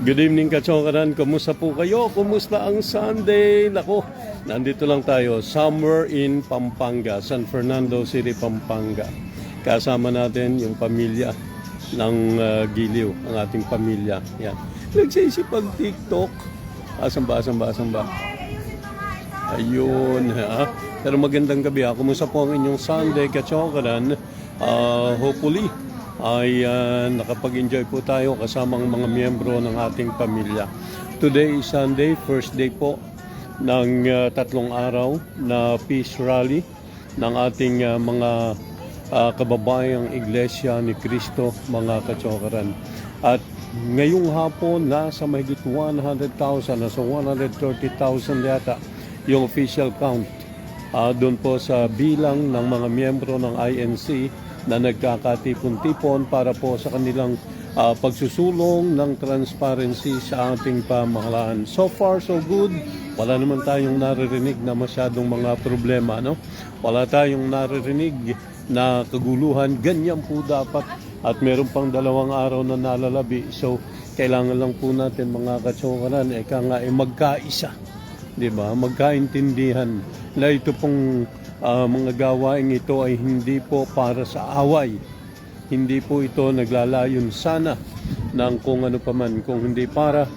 Good evening, Kachongaran. Kumusta po kayo? Kumusta ang Sunday? Nako, nandito lang tayo. Somewhere in Pampanga, San Fernando City, Pampanga. Kasama natin yung pamilya ng Giliw, ang ating pamilya. Yan. Nagsisipag TikTok. Asan ba? Ayun, ha? Pero magandang gabi, ha? Kumusta po ang inyong Sunday, Kachongaran? Hopefully, ay nakapag-enjoy po tayo kasamang mga miyembro ng ating pamilya. Today is Sunday, first day po ng tatlong araw na peace rally ng ating mga kababayang Iglesia ni Cristo, mga Kachongaran. At ngayong hapon, nasa mahigit 100,000, nasa 130,000 yata yung official count doon po sa bilang ng mga miyembro ng INC na nagkakatipon-tipon para po sa kanilang pagsusulong ng transparency sa ating pamahalaan. So far, so good. Wala naman tayong naririnig na masyadong mga problema, no? Wala tayong naririnig na kaguluhan. Ganyan po dapat. At meron pang 2 araw na nalalabi. So, kailangan lang po natin, mga Kachongaran, magkaisa. Diba? Magkaintindihan na ito pong mga gawain ito ay hindi po para sa away. Hindi po ito naglalayon sana ng kung ano paman, kung hindi para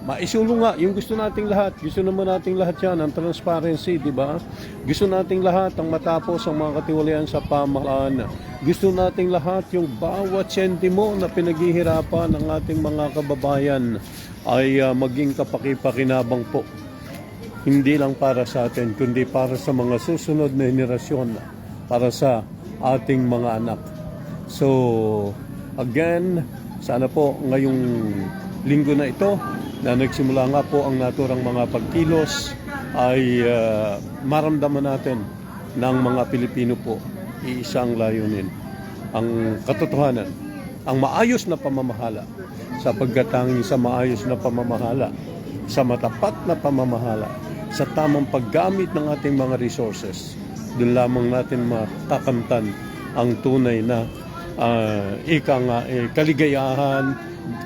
maisulong nga yung gusto nating lahat. Gusto naman nating lahat yan, ang transparency, di ba? Gusto nating lahat ang matapos ang mga katiwalian sa pamahalaan. Gusto nating lahat yung bawat sentimo na pinaghihirapan ng ating mga kababayan ay maging kapaki-pakinabang po. Hindi lang para sa atin, kundi para sa mga susunod na henerasyon, para sa ating mga anak. So, again, sana po ngayong linggo na ito, na nagsimula nga po ang naturang mga pagkilos, ay maramdaman natin ng mga Pilipino po, iisang layunin. Ang katotohanan, ang maayos na pamamahala, sapagkat ang sa maayos na pamamahala, sa matapat na pamamahala, sa tamang paggamit ng ating mga resources, doon lamang natin makakamtan ang tunay na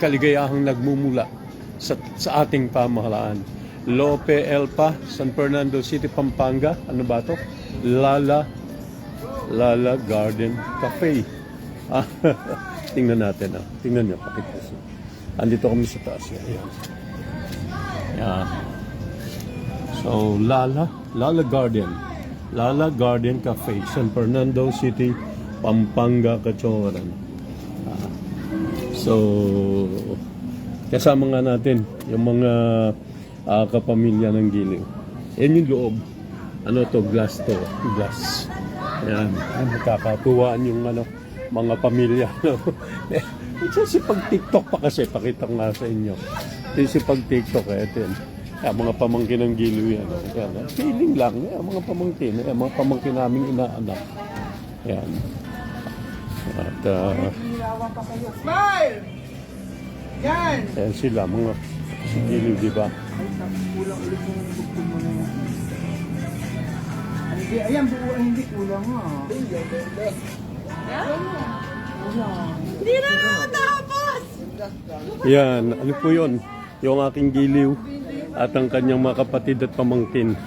kaligayahang nagmumula sa ating pamahalaan. Lope Elpa, San Fernando City, Pampanga. Ano ba to? Lala Garden Cafe. Tingnan natin. Tingnan nyo. Pakita. Andito kami sa taas. Ayan. Ayan. So, Lala Garden Cafe, San Fernando City, Pampanga, Kachongaran. So, kasama nga natin yung mga kapamilya ng Giliw. Yan yung loob. Ano to? Glass to. Glass. Ayan. Nakakatuwaan yung mga pamilya. Kasi pag TikTok pa kasi, pakita ko nga sa inyo. Kasi pag TikTok, ito yan. Mga pamangkin ng Giliw yan. Feeling lang. Mga pamangkin. Mga pamangkin naming inaanak. Yan. At Smile! Yan! Yan sila. Mga si Giliw, di ba? Kulang ulit yung bukod mo na yan. Ayan, buuan hindi kulang ha. Hindi na tapos! Yan. Ano po yun? Yung aking Giliw at ang kanyang mga kapatid at pamangkin.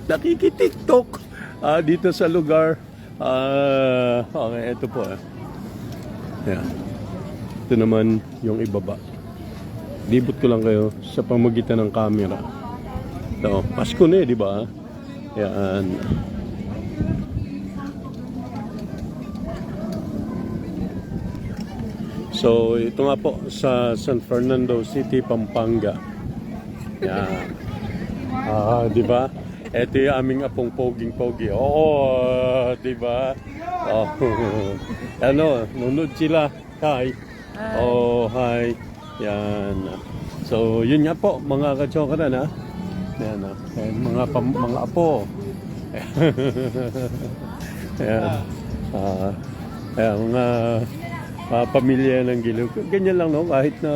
Nakikitiktok dito sa lugar. Okay, ito po. Yan. Ito naman yung ibaba. Libot ko lang kayo sa pamagitan ng camera. Ito, Pasko na di ba? Yan. So, ito nga po sa San Fernando City, Pampanga. Yan. Di ba? Ito yung aming apong poging-pogi. Oo, di ba? Oh. Nunod sila. Hi. Oh, hi. Yan. So, yun nga po, mga Kachongaran, ha? Yan, mga apo. Yan. Mga pamilya ng Giliw. Ganyan lang, no? Kahit na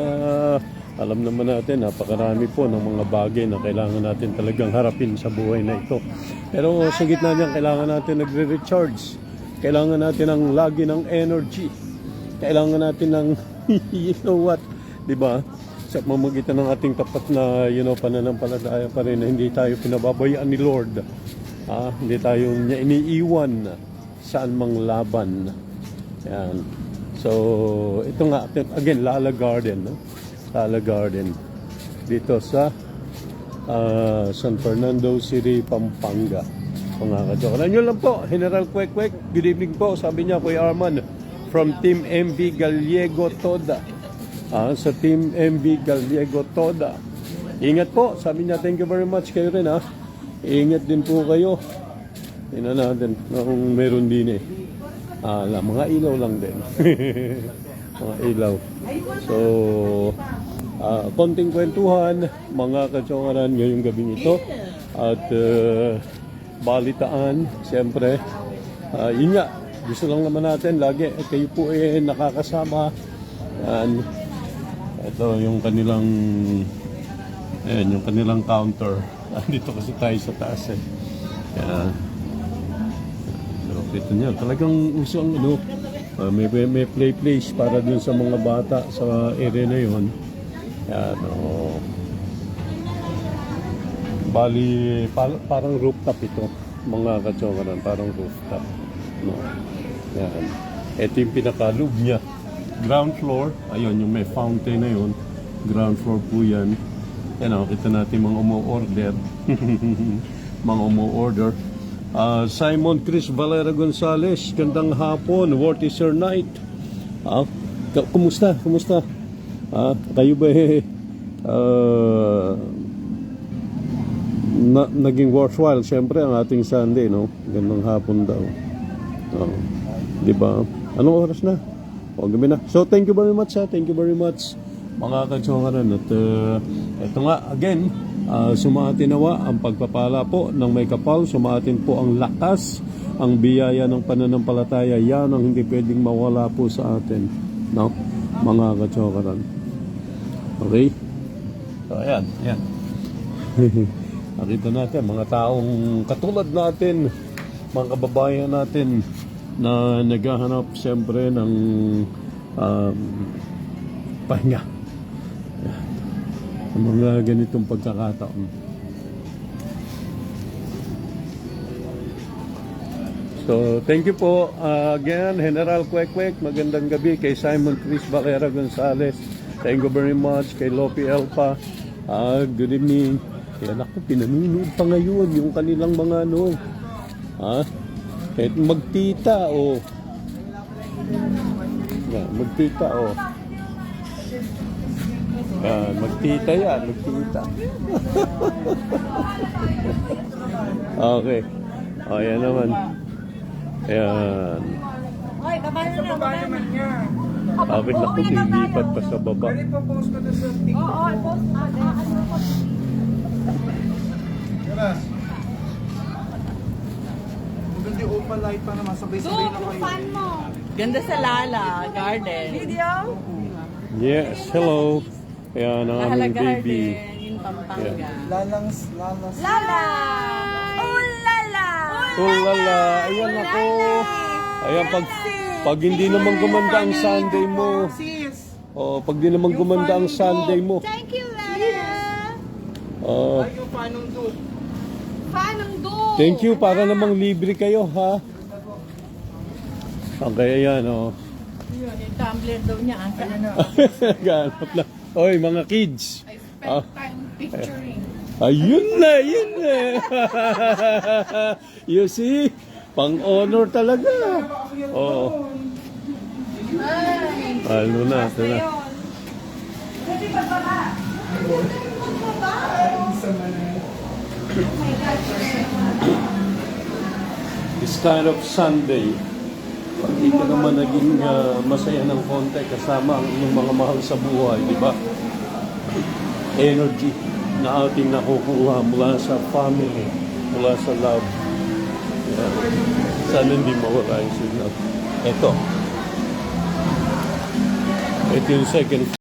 alam naman natin, napakarami po ng mga bagay na kailangan natin talagang harapin sa buhay na ito. Pero sa gitna niyan, kailangan natin nagre-recharge. Kailangan natin ng lagi ng energy. Kailangan natin ng, you know what, di ba? Sa pamamagitan ng ating tapat na pananampalataya pa rin na hindi tayo pinababayaan ni Lord. Hindi tayo niya iniiwan saan mang laban. Yan. So, ito nga, again, Lala Garden. No? Lala Garden. Dito sa San Fernando City, Pampanga. Mga kajokaran. Yun lang po, General Kwek Kwek. Good evening po, sabi niya, Kuya Arman, from Team MV Gallego Toda. Sa Team MV Gallego Toda. Ingat po, sabi niya, thank you very much kayo rin ha. Ingat din po kayo. Tingnan natin kung meron din eh. Mga ilaw lang din. Mga ilaw. So, konting kwentuhan, mga kajokaran ngayong gabing ito. At balitaan, siyempre. Yun nga, gusto lang naman natin lagi. Kayo po nakakasama. Yan. Ito yung kanilang counter. Dito kasi tayo sa taas eh. Yan. So, ito niya. Talagang uso ang may play place para dun sa mga bata sa area na yun. Yan. Bali, parang rooftop ito. Mga kachokaran, parang rooftop. No. Yan. Ito yung pinaka-loob niya. Ground floor, ayun yung may fountain na yun. Ground floor po yan. Yan kita natin mga umu-order. Mga umu-order. Simon Chris Valera Gonzalez, gandang hapon. What is your night? Kumusta? Kayo ba naging worthwhile? Siyempre ang ating Sunday, no? Gandang hapon daw. Diba? Anong oras na? Gabi na. So, thank you very much ha. Thank you very much mga kachokaran. At ito nga, again, sumaatin nawa ang pagpapala po ng may kapal. Sumaatin po ang lakas, ang biyaya ng pananampalataya. Yan ang hindi pwedeng mawala po sa atin. No? Mga kachokaran. Okay? So, ayan. Nakita natin, mga taong katulad natin, mga kababayan natin, na naghahanap siyempre ng pahinga. Ang mga ganitong pagkakataon. So, thank you po again, General Kwek Kwek. Magandang gabi kay Simon Chris Valera Gonzalez. Thank you very much kay Lopi Elpa. Good evening. Kaya naku, pinanunod pa ngayon yung kanilang mga kahit magtita magtita magtita yan, magtita. Okay. Ayan naman. Ayan. Oy, baba naman niya. Bakit naku, lilipat pa sa baba. Pwede pa post ko doon sa TikTok. Oo, post mo. Maganda yung open light pa naman. Sabay-sabay na kayo. fan mo. Ganda sa Lala Garden. Video? Yes, hello. Ayan ang Lala aming Garden baby. in Pampanga. Lalangs. Lala! Oh, lala! Ulala, ayan ako. Ayan, pag hindi naman gumanda ang Sunday mo. Sis! Pag di naman gumanda ang Sunday mo. Thank you, Lala! Ay, yung panong doon. Fanong do! Thank you, para namang libre kayo, ha? Okay, ayan, Yun, yung tumbler daw niya. Ganap na. Oy, mga kids. I spent time picturing. Ayun na. You see? Pang-honor talaga. Oo. Ano na, ito na. This kind of Sunday, pag di ka naman naging masaya ng konti kasama ang iyong mga mahal sa buhay, di ba? Energy na ating nakukuha mula sa family, mula sa love. Yeah. Sana hindi mawala yung signal. Ito yung second